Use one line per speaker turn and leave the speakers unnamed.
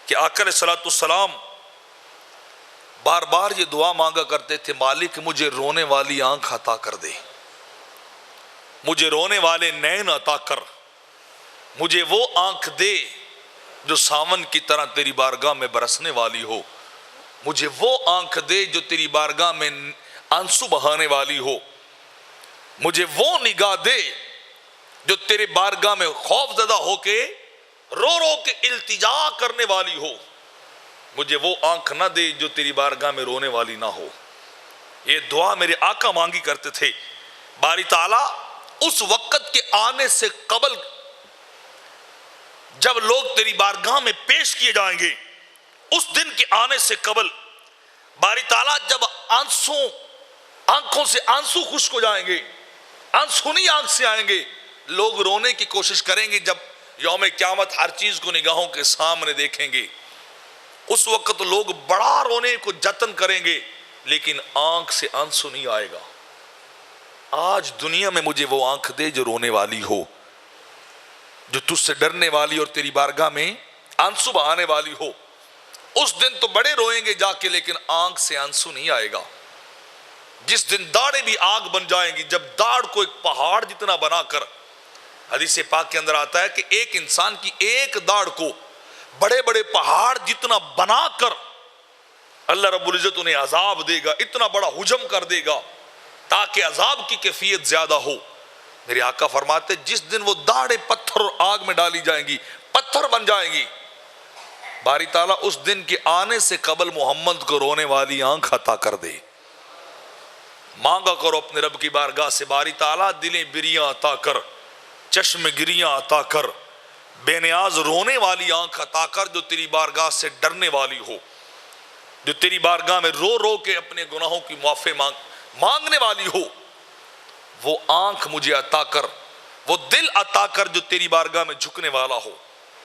کہ آقا علیہ الصلوۃ والسلام بار بار یہ دعا مانگا کرتے تھے، مالک مجھے رونے والی آنکھ عطا کر دے، مجھے رونے والے نین عطا کر، مجھے وہ آنکھ دے جو ساون کی طرح تیری بارگاہ میں برسنے والی ہو، مجھے وہ آنکھ دے جو تیری بارگاہ میں آنسو بہانے والی ہو، مجھے وہ نگاہ دے جو تیرے بارگاہ میں خوف زدہ ہو کے رو رو کے التجا کرنے والی ہو، مجھے وہ آنکھ نہ دے جو تیری بارگاہ میں رونے والی نہ ہو۔ یہ دعا میرے آقا مانگی کرتے تھے۔ باری تعالیٰ اس وقت کے آنے سے قبل جب لوگ تیری بارگاہ میں پیش کیے جائیں گے، اس دن کے آنے سے قبل باری تعالیٰ جب آنکھوں سے آنسو خشک ہو جائیں گے، آنسونی آنکھ سے آئیں گے، لوگ رونے کی کوشش کریں گے۔ جب یوم قیامت ہر چیز کو نگاہوں کے سامنے دیکھیں گے، اس وقت لوگ بڑا رونے کو جتن کریں گے، لیکن آنکھ سے آنسو نہیں آئے گا۔ آج دنیا میں مجھے وہ آنکھ دے جو رونے والی ہو، جو تجھ سے ڈرنے والی اور تیری بارگاہ میں آنسو بہانے والی ہو۔ اس دن تو بڑے روئیں گے جا کے، لیکن آنکھ سے آنسو نہیں آئے گا۔ جس دن داڑھیں بھی آگ بن جائیں گی، جب داڑھ کو ایک پہاڑ جتنا بنا کر، حدیث پاک کے اندر آتا ہے کہ ایک انسان کی ایک داڑھ کو بڑے بڑے پہاڑ جتنا بنا کر اللہ رب العزت انہیں عذاب دے گا، اتنا بڑا حجم کر دے گا تاکہ عذاب کی کیفیت زیادہ ہو۔ میرے آقا فرماتے جس دن وہ داڑھیں پتھر اور آگ میں ڈالی جائیں گی، پتھر بن جائیں گی، باری تعالیٰ اس دن کے آنے سے قبل محمد کو رونے والی آنکھ عطا کر دے۔ مانگا کرو اپنے رب کی بارگاہ سے، باری تعالیٰ دلیں بریاں عطا کر، چشم گریاں عطا کر، بے نیاز رونے والی آنکھ عطا کر، جو تیری بارگاہ سے ڈرنے والی ہو، جو تیری بارگاہ میں رو رو کے اپنے گناہوں کی معافی مانگنے والی ہو۔ وہ آنکھ مجھے عطا کر، وہ دل عطا کر جو تیری بارگاہ میں جھکنے والا ہو۔